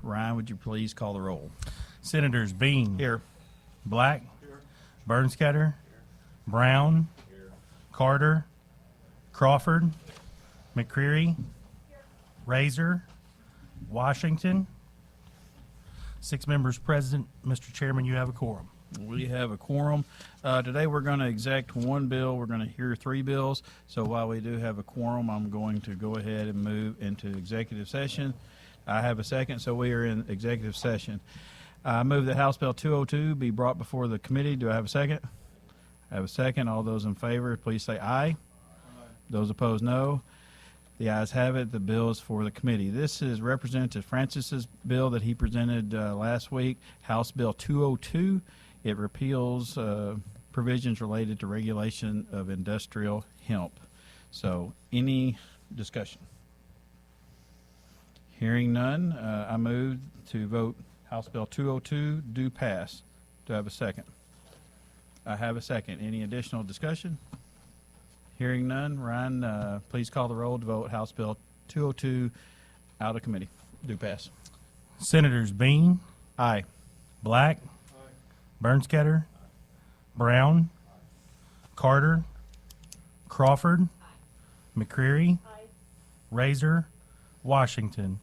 Ryan, would you please call the roll? Senators Bean. Here. Black. Here. Bernscatter. Here. Brown. Here. Carter. Crawford. McCreary. Here. Razor. Washington. 6 members present. Mr. Chairman, you have a quorum. We have a quorum. Today we're going to exec one bill. We're going to hear 3 bills. So while we do have a quorum, I'm going to go ahead and move into executive session. I have a second, so we are in executive session. I move that House Bill 202 be brought before the committee. Do I have a second? I have a second. All those in favor, please say aye. Aye. Those opposed, no. The ayes have it. The bill is for the committee. This is Representative Francis's bill that he presented last week, House Bill 202. It repeals provisions related to regulation of industrial hemp. So, any discussion? Hearing none, I move to vote House Bill 202 do pass. Do I have a second? I have a second. Any additional discussion? Hearing none, Ryan, please call the roll to vote House Bill 202 out of committee. Do pass. Senators Bean. Aye. Black. Aye. Bernscatter. Aye. Brown. Aye. Carter. Crawford. Aye. McCreary. Aye. Razor. Washington.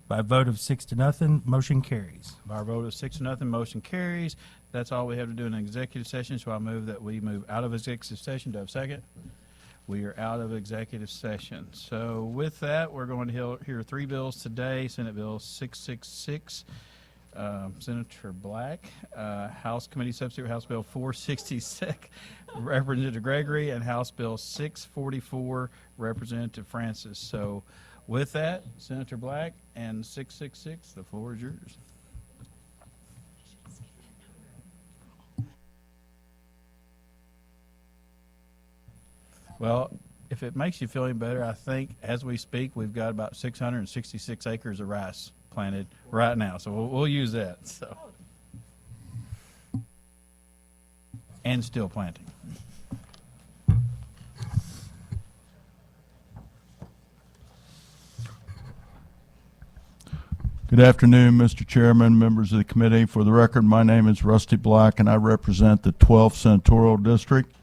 By a vote of 6-0, motion carries. By a vote of 6-0, motion carries. That's all we have to do in an executive session, so I move that we move out of executive session. Do I have a second? We are out of executive session. So with that, we're going to hear 3 bills today. Senate Bill 666, Senator Black, House Committee Substitute House Bill 466, Representative Gregory, and House Bill 644, Representative Francis. So with that, Senator Black and 666, the floor is yours. Well, if it makes you feel any better, I think as we speak, we've got about 666 acres of rice planted right now. So we'll use that. So, and still planting. Good afternoon, Mr. Chairman, members of the committee. For the record, my name is Rusty Black, and I represent the 12th Senatorial District.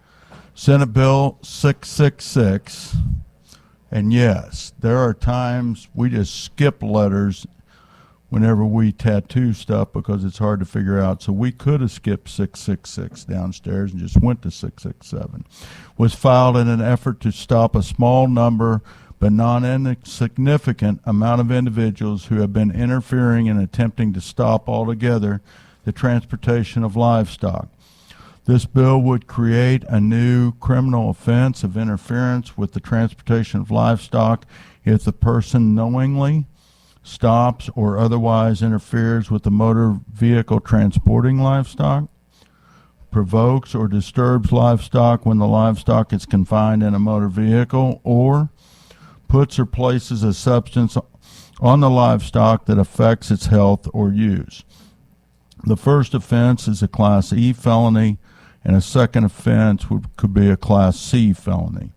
Senate Bill 666, and yes, there are times we just skip letters whenever we tattoo stuff because it's hard to figure out. So we could have skipped 666 downstairs and just went to 667. Was filed in an effort to stop a small number but non-insignificant amount of individuals who have been interfering and attempting to stop altogether the transportation of livestock. This bill would create a new criminal offense of interference with the transportation of livestock if the person knowingly stops or otherwise interferes with the motor vehicle transporting livestock, provokes or disturbs livestock when the livestock is confined in a motor vehicle, or puts or places a substance on the livestock that affects its health or use. The first offense is a Class E felony, and a second offense could be a Class C felony.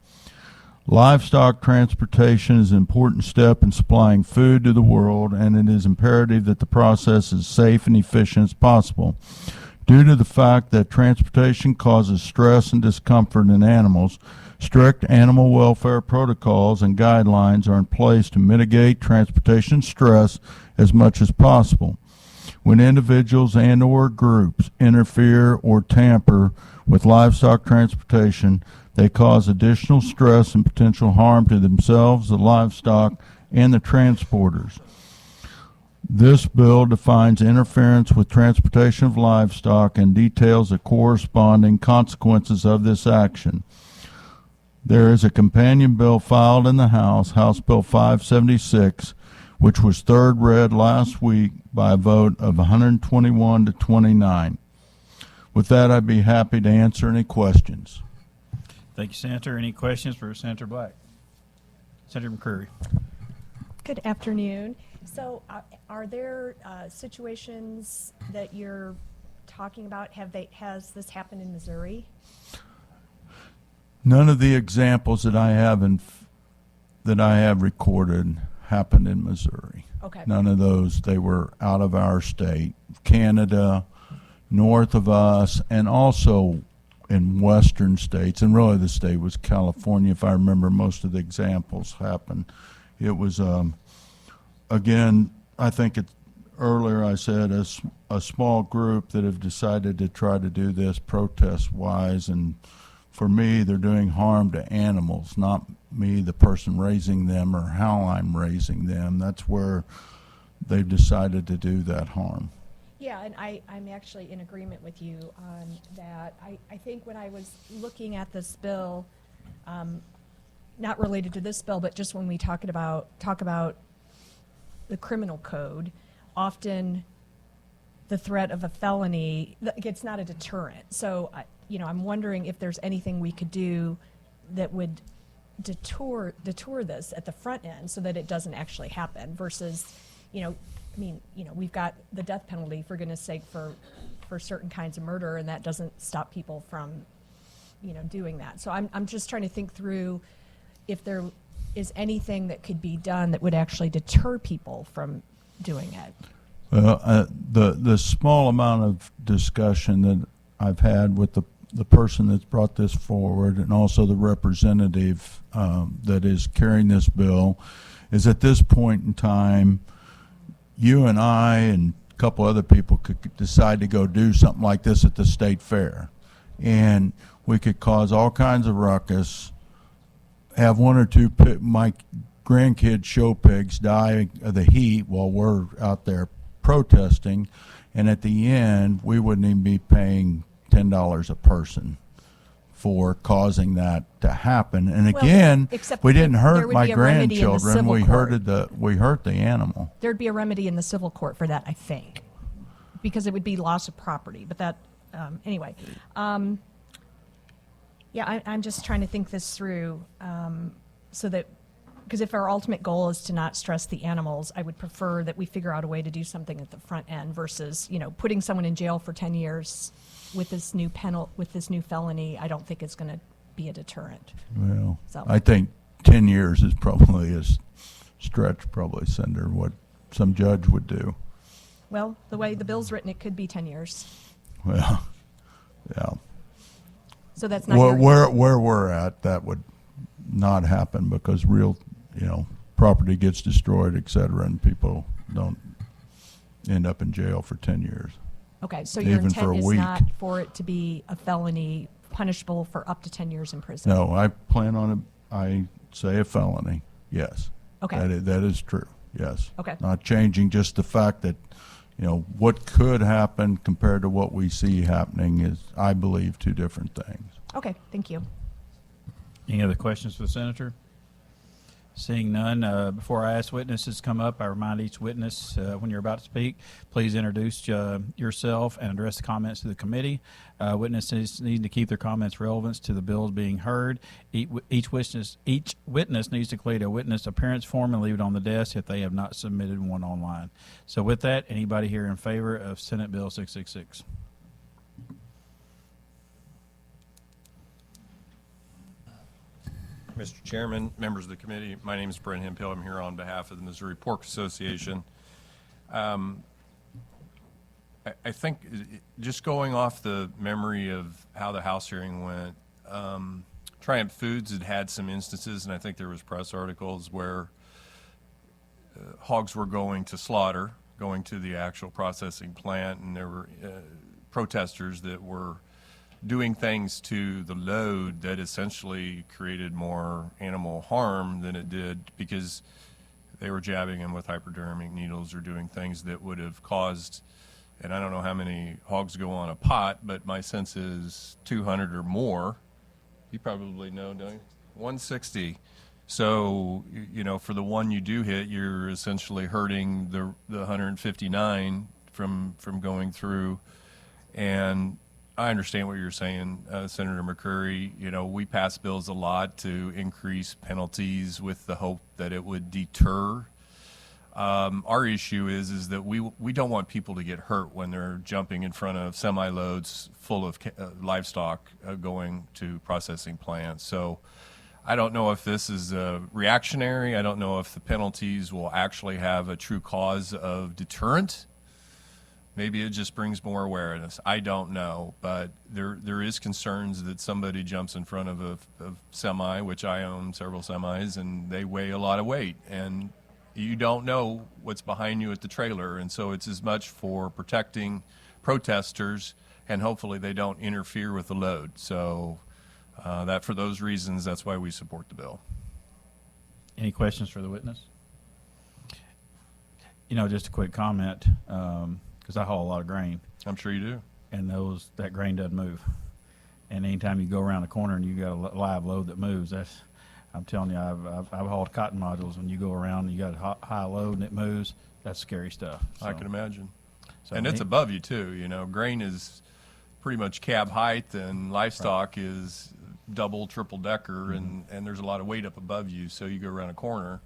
Livestock transportation is an important step in supplying food to the world, and it is imperative that the process is safe and efficient as possible. Due to the fact that transportation causes stress and discomfort in animals, strict animal welfare protocols and guidelines are in place to mitigate transportation stress as much as possible. When individuals and or groups interfere or tamper with livestock transportation, they cause additional stress and potential harm to themselves, the livestock, and the transporters. This bill defines interference with transportation of livestock and details the corresponding consequences of this action. There is a companion bill filed in the House, House Bill 576, which was third read last week by a vote of 121 to 29. With that, I'd be happy to answer any questions. Thank you, Senator. Any questions for Senator Black? Senator McCreary. Good afternoon. So are there situations that you're talking about? Has this happened in Missouri? None of the examples that I have recorded happened in Missouri. Okay. None of those. They were out of our state, Canada, north of us, and also in western states. And really, the state was California. If I remember, most of the examples happened. It was again. I think earlier I said a small group that have decided to try to do this protest-wise, and for me, they're doing harm to animals, not me, the person raising them, or how I'm raising them. That's where they've decided to do that harm. Yeah, and I'm actually in agreement with you on that. I think when I was looking at this bill, not related to this bill, but just when we talk about the criminal code, often the threat of a felony, it's not a deterrent. So, I'm wondering if there's anything we could do that would detour this at the front end so that it doesn't actually happen versus, we've got the death penalty, for goodness sake, for certain kinds of murder, and that doesn't stop people from, doing that. So I'm just trying to think through if there is anything that could be done that would actually deter people from doing it. Well, the small amount of discussion that I've had with the person that's brought this forward and also the representative that is carrying this bill is at this point in time, you and I and a couple other people could decide to go do something like this at the state fair. And we could cause all kinds of ruckus, have one or two my grandkids' show pigs die of the heat while we're out there protesting, and at the end, we wouldn't even be paying $10 a person for causing that to happen. And again, except we didn't there hurt would my be a remedy in the grandchildren. civil We court. hurt the animal. There'd be a remedy in the civil court for that, I think, because it would be loss of property. But that, anyway. I'm just trying to think this through so that, because if our ultimate goal is to not stress the animals, I would prefer that we figure out a way to do something at the front end versus, putting someone in jail for 10 years with this new felony. I don't think it's going to be a deterrent. Well, So. I think 10 years is probably a stretch, probably, Senator, what some judge would do. Well, the way the bill's written, it could be 10 years. Well, yeah. So that's not Where we're at, that would not happen because real, property gets destroyed, et cetera, and people don't end up in jail for 10 years. Okay, so your even for a intent is week. not for it to be a felony punishable for up to 10 years in prison? No, I plan on I say a felony, yes. Okay. That is true, yes. Okay. Not changing, just the fact that, what could happen compared to what we see happening is, I believe, two different things. Okay, thank you. Any other questions for the senator? Seeing none, before I ask witnesses to come up, I remind each witness when you're about to speak, please introduce yourself and address the comments to the committee. Witnesses need to keep their comments relevant to the bills being heard. Each witness needs to complete a witness appearance form and leave it on the desk if they have not submitted one online. So with that, anybody here in favor of Senate Bill 666? Mr. Chairman, members of the committee, my name is Brent Hemphill. I'm here on behalf of the Missouri Pork Association. I think just going off the memory of how the House hearing went, Triumph Foods had some instances, and I think there was press articles where hogs were going to slaughter, going to the actual processing plant, and there were protesters that were doing things to the load that essentially created more animal harm than it did because they were jabbing them with hypodermic needles or doing things that would have caused, and I don't know how many hogs go on a pot, but my sense is 200 or more. You probably know, don't you? 160. So, for the one you do hit, you're essentially hurting the 159 from going through. And I understand what you're saying, Senator McCreary. We pass bills a lot to increase penalties with the hope that it would deter. Our issue is that we don't want people to get hurt when they're jumping in front of semi-loads full of livestock going to processing plants. So I don't know if this is reactionary. I don't know if the penalties will actually have a true cause of deterrent. Maybe it just brings more awareness. I don't know, but there is concerns that somebody jumps in front of a semi, which I own several semis, and they weigh a lot of weight, and you don't know what's behind you at the trailer, and so it's as much for protecting protesters, and hopefully they don't interfere with the load. So that for those reasons, that's why we support the bill. Any questions for the witness? You know, just a quick comment, because I haul a lot of grain, I'm sure you do. and that grain doesn't move. And anytime you go around the corner and you got a live load that moves, I'm telling you, I've hauled cotton modules. When you go around and you got a high load and it moves, that's scary stuff. I So- can imagine. so And it's above you too, you know. Grain is pretty much cab height, and livestock is double, triple decker, and there's a lot of weight up above you. So you go around a corner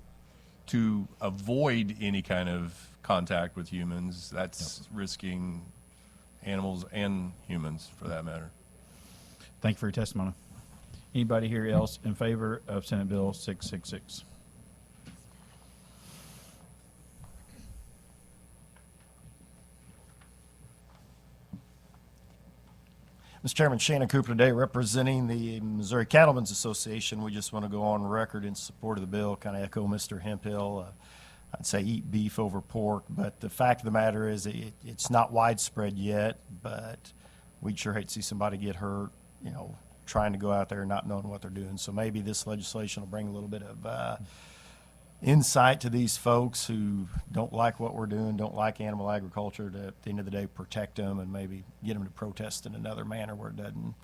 to avoid any kind of contact with humans. That's risking animals and humans, for that matter. Thank you for your testimony. Anybody here else in favor of Senate Bill 666? Mr. Chairman, Shannon Cooper today representing the Missouri Cattlemen's Association. We just want to go on record in support of the bill, kind of echo Mr. Hemphill. I'd say eat beef over pork, but the fact of the matter is it's not widespread yet, but we'd sure hate to see somebody get hurt, you know, trying to go out there and not knowing what they're doing. So maybe this legislation will bring a little bit of insight to these folks who don't like what we're doing, don't like animal agriculture, to, at the end of the day, protect them and maybe get them to protest in another manner where it doesn't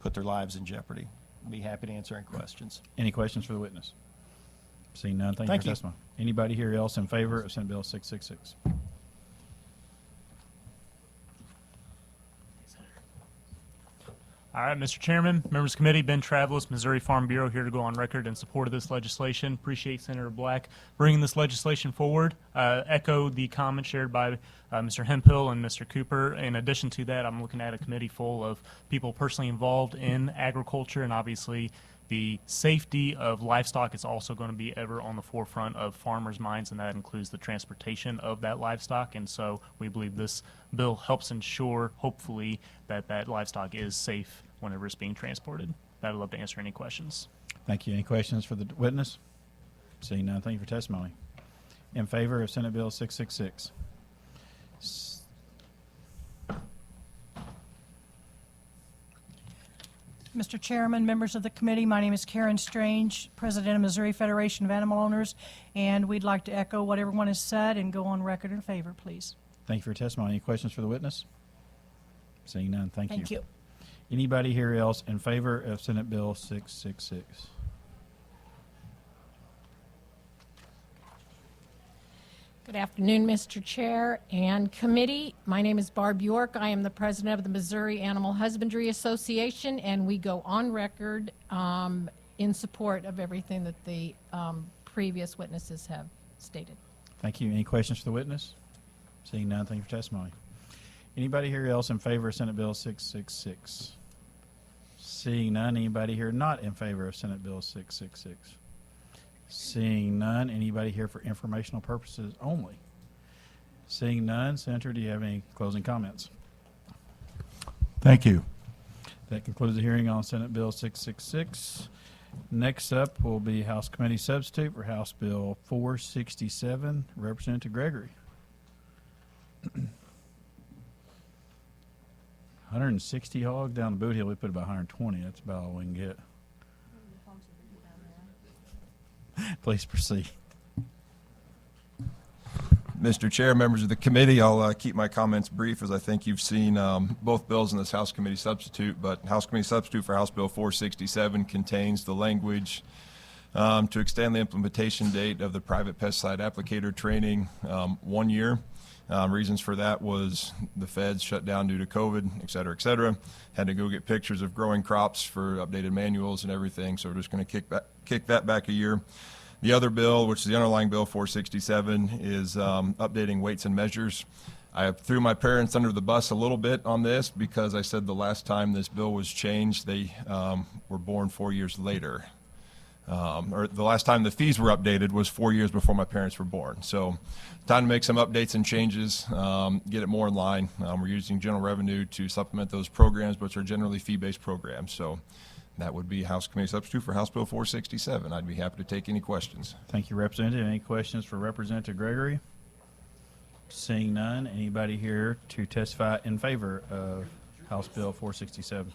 put their lives in jeopardy. Be happy to answer any questions. Any questions for the witness? Seeing none, thank you Thank for your you. testimony. Anybody here else in favor of Senate Bill 666? All right, Mr. Chairman, members of the committee, Ben Travelis, Missouri Farm Bureau, here to go on record in support of this legislation. Appreciate Senator Black bringing this legislation forward. Echo the comments shared by Mr. Hemphill and Mr. Cooper. In addition to that, I'm looking at a committee full of people personally involved in agriculture, and obviously the safety of livestock is also going to be ever on the forefront of farmers' minds, and that includes the transportation of that livestock. And so we believe this bill helps ensure, hopefully, that that livestock is safe whenever it's being transported. I'd love to answer any questions. Thank you. Any questions for the witness? Seeing none, thank you for testimony. In favor of Senate Bill 666? Mr. Chairman, members of the committee, my name is Karen Strange, President of Missouri Federation of Animal Owners, and we'd like to echo what everyone has said and go on record in favor, please. Thank you for your testimony. Any questions for the witness? Seeing none, thank you. Thank you. Anybody here else in favor of Senate Bill 666? Good afternoon, Mr. Chair and committee. My name is Barb York. I am the president of the Missouri Animal Husbandry Association, and we go on record in support of everything that the previous witnesses have stated. Thank you. Any questions for the witness? Seeing none, thank you for testimony. Anybody here else in favor of Senate Bill 666? Seeing none, anybody here not in favor of Senate Bill 666? Seeing none, anybody here for informational purposes only? Seeing none, Senator, do you have any closing comments? Thank you. That concludes the hearing on Senate Bill 666. Next up will be House Committee Substitute for House Bill 467, Representative Gregory. 160 hogs down the boot hill. We put about 120. That's about all we can get. Please proceed. Mr. Chair, members of the committee, I'll keep my comments brief, as I think you've seen both bills in this House Committee Substitute, but House Committee Substitute for House Bill 467 contains the language to extend the implementation date of the private pesticide applicator training 1 year. Reasons for that was the feds shut down due to COVID, et cetera, had to go get pictures of growing crops for updated manuals and everything, so we're just going to kick that back a year. The other bill, which is the underlying bill 467, is updating weights and measures. I threw my parents under the bus a little bit on this because I said the last time this bill was changed, they were born 4 years later. or the last time the fees were updated was 4 years before my parents were born. So time to make some updates and changes, get it more in line. We're using general revenue to supplement those programs, which are generally fee-based programs. So that would be House Committee Substitute for House Bill 467. I'd be happy to take any questions. Thank you, Representative. Any questions for Representative Gregory? Seeing none, anybody here to testify in favor of House Bill 467?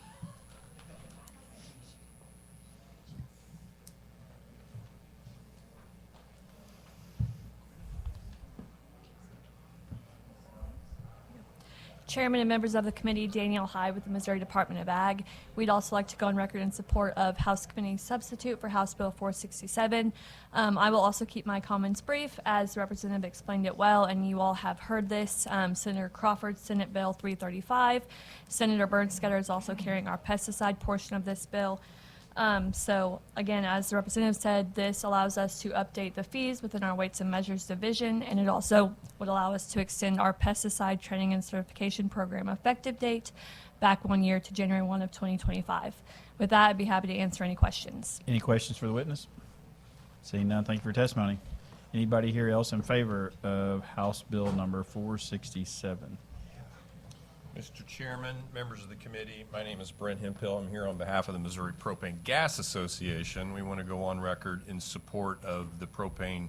Chairman and members of the committee, Danielle High with the Missouri Department of Ag. We'd also like to go on record in support of House Committee Substitute for House Bill 467. I will also keep my comments brief, as the representative explained it well, and you all have heard this. Senator Crawford's Senate Bill 335. Senator Bernskatter is also carrying our pesticide portion of this bill. So again, as the representative said, this allows us to update the fees within our weights and measures division, and it also would allow us to extend our pesticide training and certification program effective date back 1 year to January 1 of 2025. With that, I'd be happy to answer any questions. Any questions for the witness? Seeing none, thank you for your testimony. Anybody here else in favor of House Bill number 467? Mr. Chairman, members of the committee, my name is Brent Hempill. I'm here on behalf of the Missouri Propane Gas Association. We want to go on record in support of the propane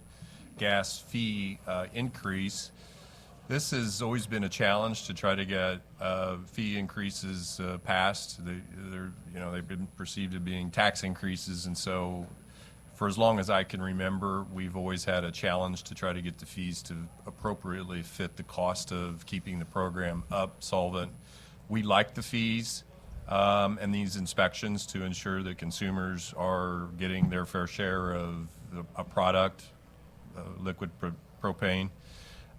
gas fee increase. This has always been a challenge to try to get fee increases passed. They've been perceived as being tax increases, and so for as long as I can remember, we've always had a challenge to try to get the fees to appropriately fit the cost of keeping the program up, solvent. We like the fees and these inspections to ensure that consumers are getting their fair share of a product, liquid propane,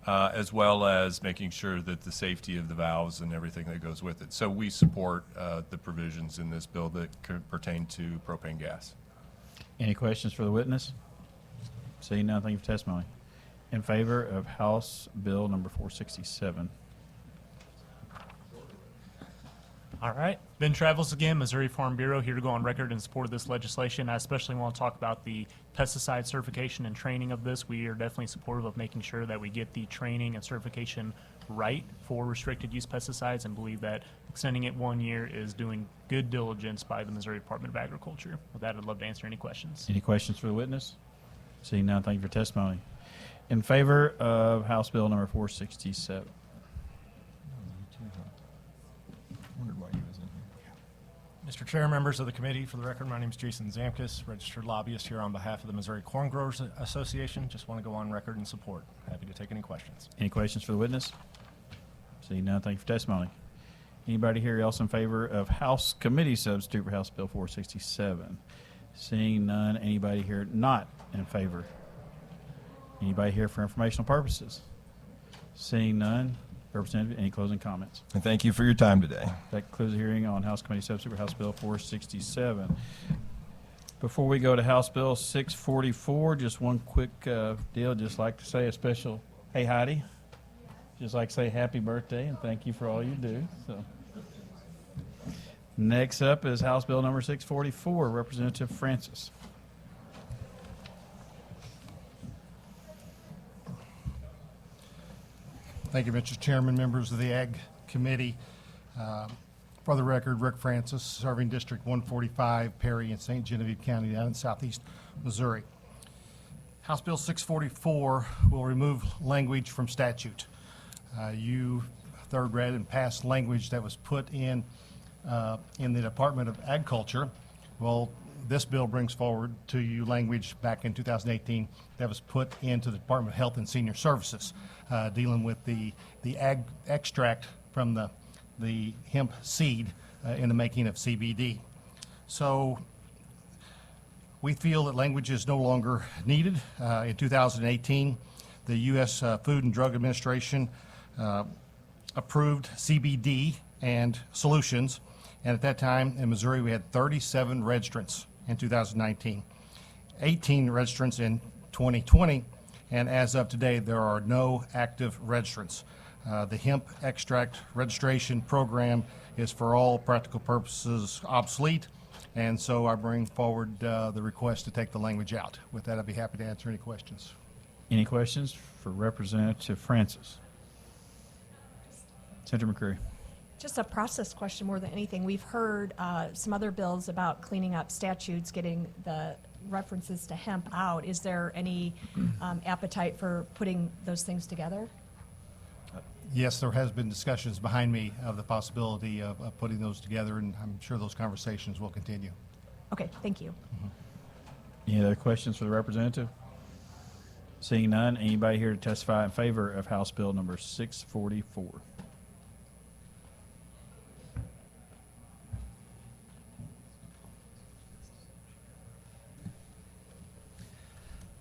as well as making sure that the safety of the valves and everything that goes with it. So we support the provisions in this bill that pertain to propane gas. Any questions for the witness? Seeing none, thank you for testimony. In favor of House Bill number 467? All right. Ben Travels again, Missouri Farm Bureau, here to go on record in support of this legislation. I especially want to talk about the pesticide certification and training of this. We are definitely supportive of making sure that we get the training and certification right for restricted use pesticides, and believe that extending it 1 year is doing good diligence by the Missouri Department of Agriculture. With that, I'd love to answer any questions. Any questions for the witness? Seeing none, thank you for testimony. In favor of House Bill number 467? Mr. Chair, members of the committee, for the record, my name is Jason Zamkus, registered lobbyist here on behalf of the Missouri Corn Growers Association. Just want to go on record in support. Happy to take any questions. Any questions for the witness? Seeing none, thank you for testimony. Anybody here else in favor of House Committee Substitute for House Bill 467? Seeing none, anybody here not in favor? Anybody here for informational purposes? Seeing none, Representative, any closing comments? And thank you for your time today. That concludes the hearing on House Committee Substitute for House Bill 467. Before we go to House Bill 644, just one quick deal. Just like to say a special, hey Heidi, just like to say happy birthday and thank you for all you do. So, next up is House Bill number 644, Representative Francis. Thank you, Mr. Chairman, members of the Ag Committee. For the record, Rick Francis, serving District 145, Perry and St. Genevieve County down in southeast Missouri. House Bill 644 will remove language from statute. You third read and passed language that was put in the Department of Agriculture. Well, this bill brings forward to you language back in 2018 that was put into the Department of Health and Senior Services, dealing with the ag extract from the hemp seed in the making of CBD. So we feel that language is no longer needed. In 2018, the U.S. Food and Drug Administration approved CBD and solutions, and at that time in Missouri we had 37 registrants in 2019, 18 registrants in 2020, and as of today there are no active registrants. The hemp extract registration program is for all practical purposes obsolete, And so I bring forward the request to take the language out. With that, I'd be happy to answer any questions. Any questions for Representative Francis? Senator McCreary. Just a process question more than anything. We've heard some other bills about cleaning up statutes, getting the references to hemp out. Is there any appetite for putting those things together? Yes, there has been discussions behind me of the possibility of putting those together, and I'm sure those conversations will continue. Okay, thank you. Any other questions for the representative? Seeing none, anybody here to testify in favor of House Bill number 644?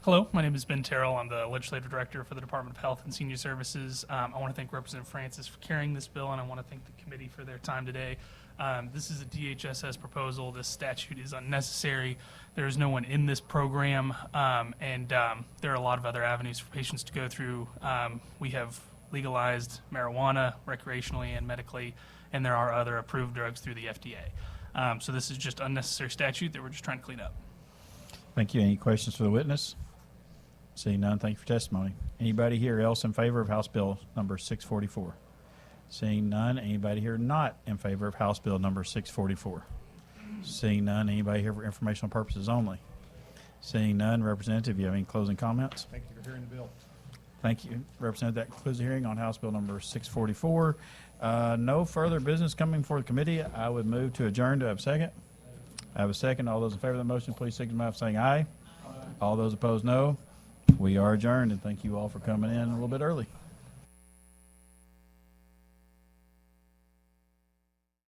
Hello, my name is Ben Terrell. I'm the Legislative Director for the Department of Health and Senior Services. I want to thank Representative Francis for carrying this bill, and I want to thank the committee for their time today. This is a DHSS proposal. This statute is unnecessary. There is no one in this program, and there are a lot of other avenues for patients to go through. We have legalized marijuana recreationally and medically, and there are other approved drugs through the FDA. So this is just unnecessary statute that we're just trying to clean up. Thank you. Any questions for the witness? Seeing none, thank you for testimony. Anybody here else in favor of House Bill number 644? Seeing none, anybody here not in favor of House Bill number 644? Seeing none, anybody here for informational purposes only? Seeing none, Representative, you have any closing comments? Thank you for hearing the bill. Thank you, Representative. That concludes the hearing on House Bill number 644. No further business coming before the committee. I would move to adjourn. Do I have a second? I have a second. All those in favor of the motion, please signify by saying aye. All those opposed, no. We are adjourned, and thank you all for coming in a little bit early.